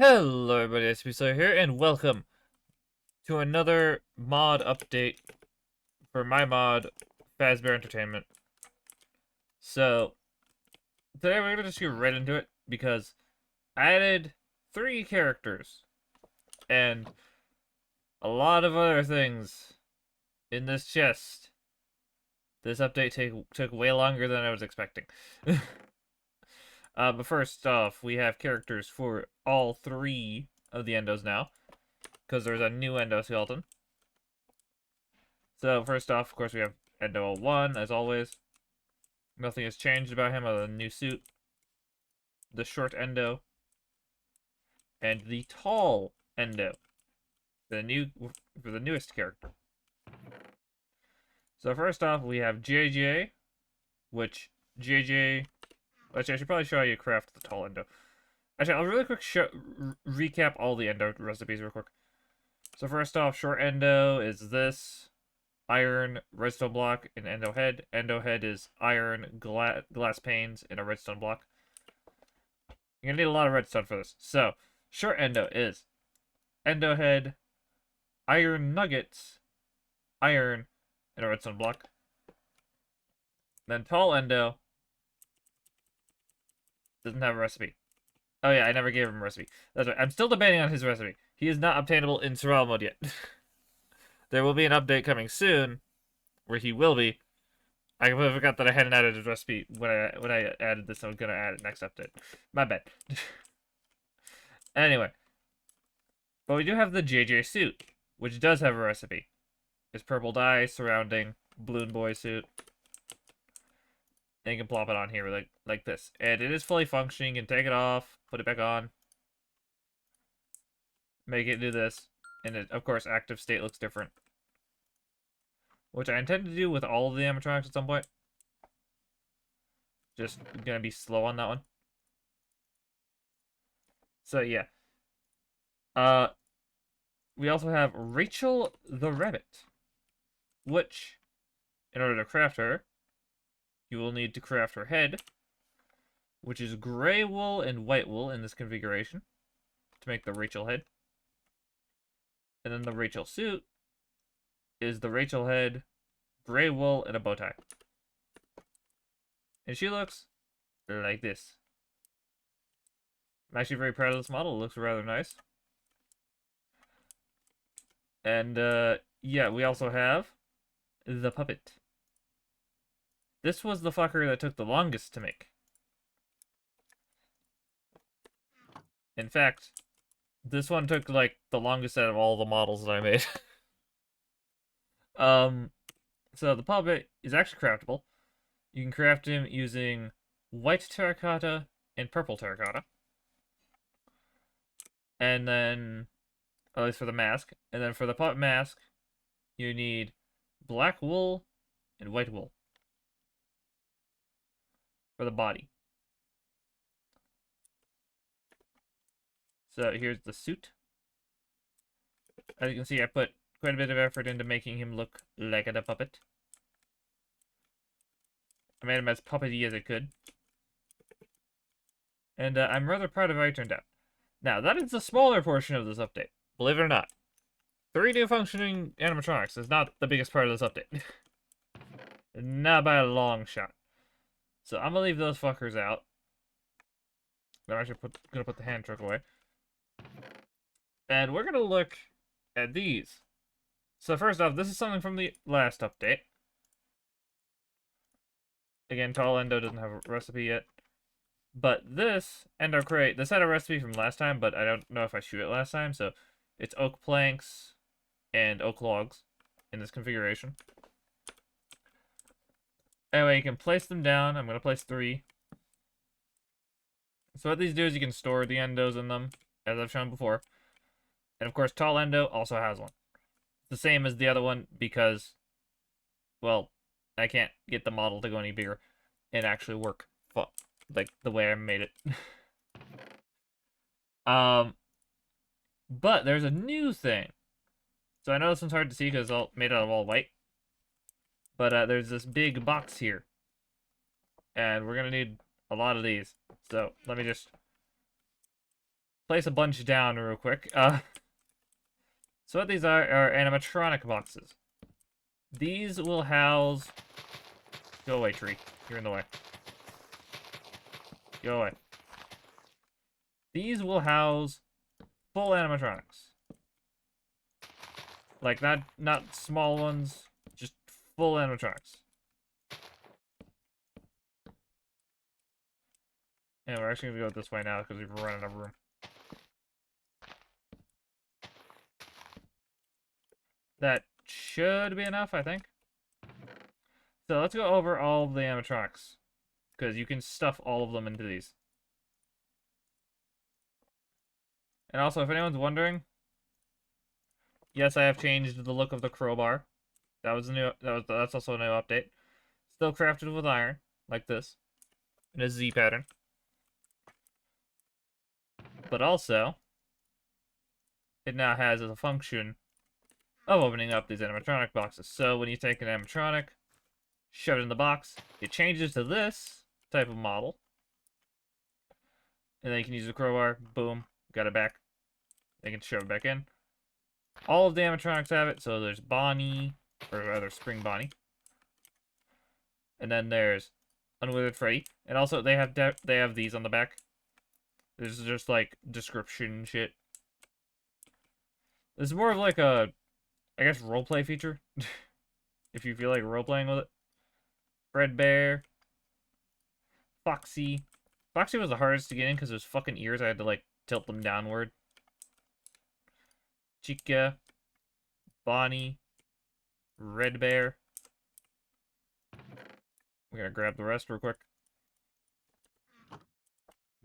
Hello everybody, SPSo here, and welcome to another mod update for my mod, fazbear Entertainment. So, today we're gonna just get right into it, because I added 3 characters, and a lot of other things in this chest. This update took way longer than I was expecting. But first off, we have characters for all 3 of the endos now, because there's a new endo skeleton. So first off, of course, we have Endo 1, as always. Nothing has changed about him other than new suit, the short Endo, and the tall Endo, for the newest character. So first off, we have JJ, which JJ. Actually, I should probably show you craft the tall Endo. Actually, I'll really quick recap all the Endo recipes real quick. So first off, short Endo is this. Iron, redstone block, and endo head. Endo head is iron, glass panes, and a redstone block. You're gonna need a lot of redstone for this. So, short endo is endo head, iron nuggets, iron, and a redstone block. Then tall endo doesn't have a recipe. Oh yeah, I never gave him a recipe. That's right. I'm still debating on his recipe. He is not obtainable in survival mode yet. There will be an update coming soon where he will be. I forgot that I hadn't added his recipe when I added this. I was gonna add it next update. My bad. Anyway, but we do have the JJ suit, which does have a recipe. It's purple dye surrounding Balloon Boy suit. And you can plop it on here like this. And it is fully functioning. You can take it off, put it back on, make it do this. And it, of course, active state looks different. Which I intend to do with all of the animatronics at some point. Just gonna be slow on that one. So yeah. We also have Rachel the Rabbit, which, in order to craft her, you will need to craft her head, which is gray wool and white wool in this configuration, to make the Rachel head. And then the Rachel suit is the Rachel head, gray wool, and a bow tie. And she looks like this. I'm actually very proud of this model. It looks rather nice. And, yeah, we also have the puppet. This was the fucker that took the longest to make. In fact, this one took, like, the longest out of all the models that I made. So the puppet is actually craftable. You can craft him using white terracotta and purple terracotta. And then, at least for the mask. And then for the puppet mask, you need black wool and white wool for the body. So here's the suit. As you can see, I put quite a bit of effort into making him look like a puppet. I made him as puppety as I could. And I'm rather proud of how he turned out. Now, that is the smaller portion of this update. Believe it or not. 3 new functioning animatronics is not the biggest part of this update. Not by a long shot. So I'm gonna leave those fuckers out. I'm actually gonna put the hand truck away. And we're gonna look at these. So first off, this is something from the last update. Again, Tall Endo doesn't have a recipe yet. But this Endo Crate, this had a recipe from last time, but I don't know if I shoot it last time, so it's oak planks and oak logs in this configuration. Anyway, you can place them down. I'm going to place 3. So what these do is you can store the endos in them, as I've shown before. And of course, Tall Endo also has one. It's the same as the other one because, well, I can't get the model to go any bigger and actually work like the way I made it. But there's a new thing. So I know this one's hard to see because it's made out of all white. But there's this big box here. And we're going to need a lot of these. So let me just place a bunch down real quick. So what these are animatronic boxes. These will house... Go away, tree. You're in the way. Go away. These will house full animatronics. Like, not small ones, just full animatronics. And we're actually gonna go this way now because we've run out of room. That should be enough, I think. So let's go over all of the animatronics, because you can stuff all of them into these. And also, if anyone's wondering, yes, I have changed the look of the crowbar. That's also a new update. Still crafted with iron, like this, in a Z pattern. But also, it now has a function of opening up these animatronic boxes. So when you take an animatronic, shove it in the box, it changes to this type of model. And then you can use the crowbar, boom, got it back. They can shove it back in. All of the animatronics have it, so there's Bonnie, or rather Spring Bonnie. And then there's Unwithered Freddy. And also they have these on the back. This is just like description shit. This is more of like a, I guess, roleplay feature. If you feel like role-playing with it. Fredbear. Foxy. Foxy was the hardest to get in because his fucking ears, I had to like tilt them downward. Chica. Bonnie. Red Bear. We're gonna grab the rest real quick.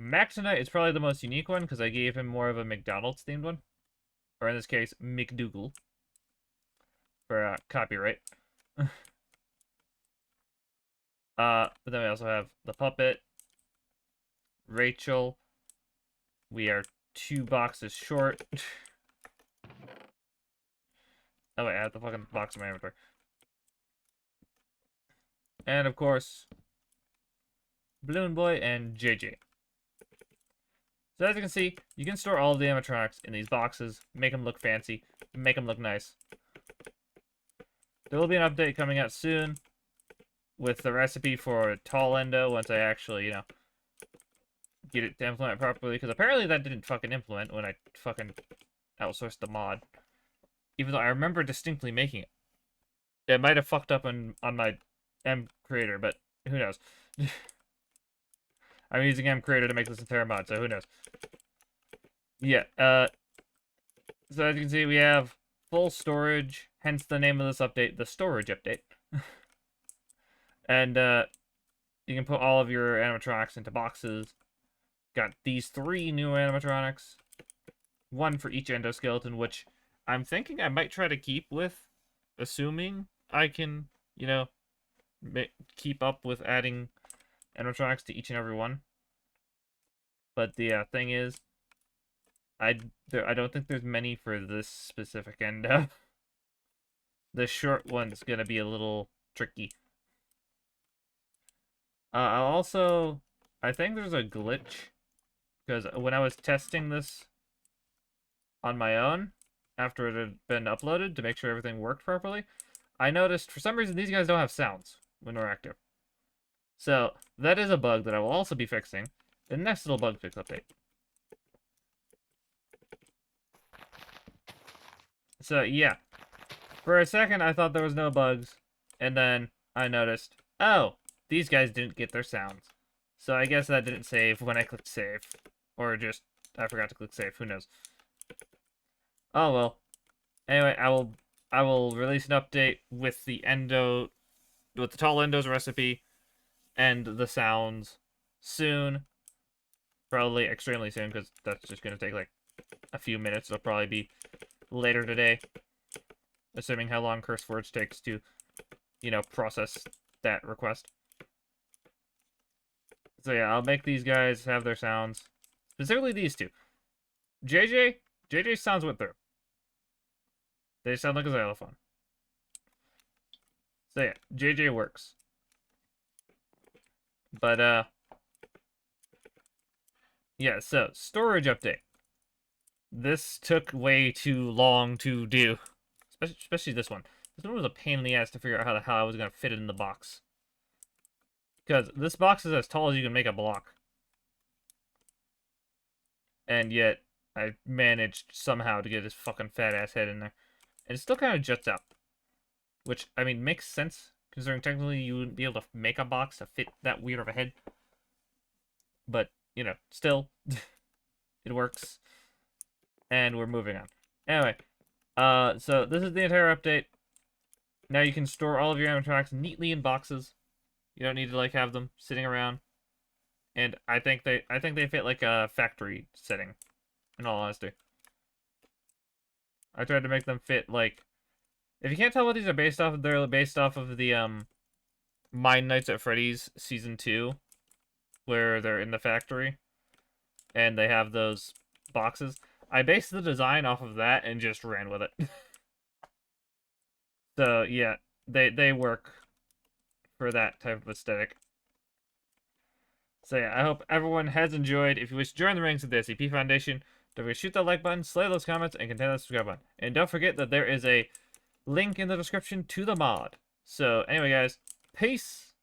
Maxonite is probably the most unique one because I gave him more of a McDonald's themed one. Or in this case, McDougal. For copyright. But then we also have the puppet. Rachel. We are 2 boxes short. Oh wait, I have the fucking box in my inventory. And of course, Balloon Boy and JJ. So as you can see, you can store all of the animatronics in these boxes, make them look fancy, make them look nice. There will be an update coming out soon with the recipe for tall endo once I actually, get it to implement properly, because apparently that didn't fucking implement when I fucking outsourced the mod. Even though I remember distinctly making it. It might have fucked up on my M creator, but who knows. I'm using M creator to make this entire mod, so who knows. Yeah, so as you can see, we have full storage, hence the name of this update, the storage update. And, you can put all of your animatronics into boxes. Got these 3 new animatronics. 1 for each endoskeleton, which I'm thinking I might try to keep with, assuming I can, keep up with adding animatronics to each and every one. But the thing is, I don't think there's many for this specific endo. The short one's gonna be a little tricky. I think there's a glitch, because when I was testing this on my own, after it had been uploaded to make sure everything worked properly, I noticed for some reason these guys don't have sounds when they're active. So that is a bug that I will also be fixing in the next little bug fix update. So yeah, for a second I thought there was no bugs, and then I noticed, oh, these guys didn't get their sounds. So I guess that didn't save when I clicked save. Or just, I forgot to click save, who knows. Oh well. Anyway, I will release an update with the tall endos recipe and the sounds soon. Probably extremely soon, because that's just gonna take like a few minutes. It'll probably be later today. Assuming how long CurseForge takes to, process that request. So yeah, I'll make these guys have their sounds. Specifically these 2. JJ's sounds went through. They sound like a xylophone. So yeah, JJ works. But, yeah, so, storage update. this took way too long to do. Especially this one. This one was a pain in the ass to figure out how the hell I was going to fit it in the box. Because this box is as tall as you can make a block. And yet, I managed somehow to get this fucking fat-ass head in there. And it still kind of juts out. Which, I mean, makes sense. Considering technically you wouldn't be able to make a box to fit that weird of a head. But, you know, still, it works. And we're moving on. Anyway, so this is the entire update. Now you can store all of your animatronics neatly in boxes. You don't need to, like, have them sitting around. And I think they fit like a factory setting, in all honesty. I tried to make them fit like, if you can't tell what these are based off of, they're based off of the Mine Nights at Freddy's Season 2, where they're in the factory, and they have those boxes. I based the design off of that and just ran with it. So yeah, they work for that type of aesthetic. So yeah, I hope everyone has enjoyed. If you wish to join the ranks of the SCP Foundation, don't forget to shoot that like button, slay those comments, and content that subscribe button. And don't forget that there is a link in the description to the mod. So anyway, guys, peace.